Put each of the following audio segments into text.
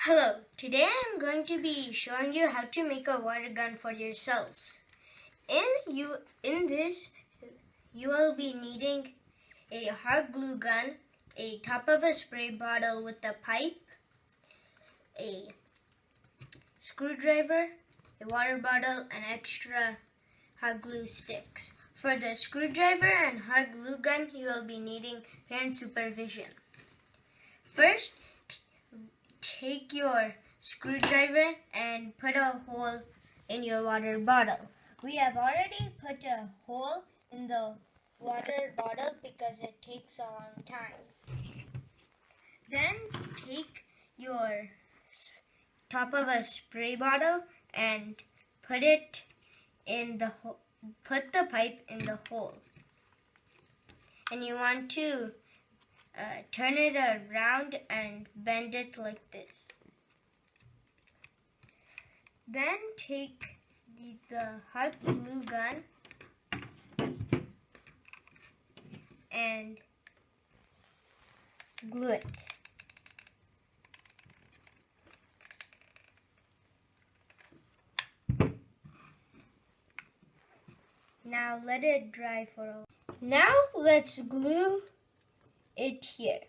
Hello, today I'm going to be showing you how to make a water gun for yourselves. In this, you will be needing a hot glue gun, a top of a spray bottle with a pipe, a screwdriver, a water bottle, and extra hot glue sticks. For the screwdriver and hot glue gun, you will be needing parent supervision. First, take your screwdriver and put a hole in your water bottle. We have already put a hole in the water bottle because it takes a long time. Then take your top of a spray bottle and put the pipe in the hole. And you want to turn it around and bend it like this. Then take the hot glue gun and glue it. Now let it dry for a while. Now let's glue it here.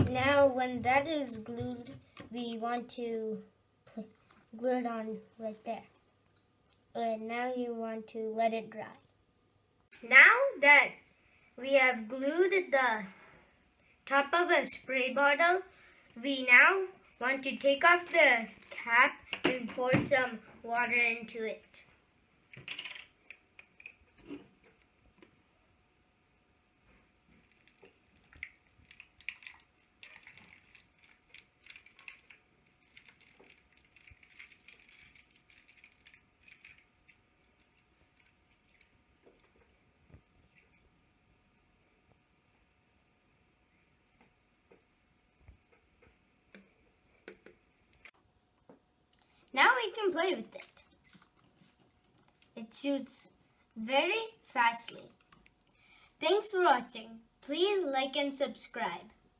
Now when that is glued, we want to glue it on right there. And now you want to let it dry. Now that we have glued the top of a spray bottle, we now want to take off the cap and pour some water into it. Now we can play with it. It shoots very fastly. Thanks for watching. Please like and subscribe.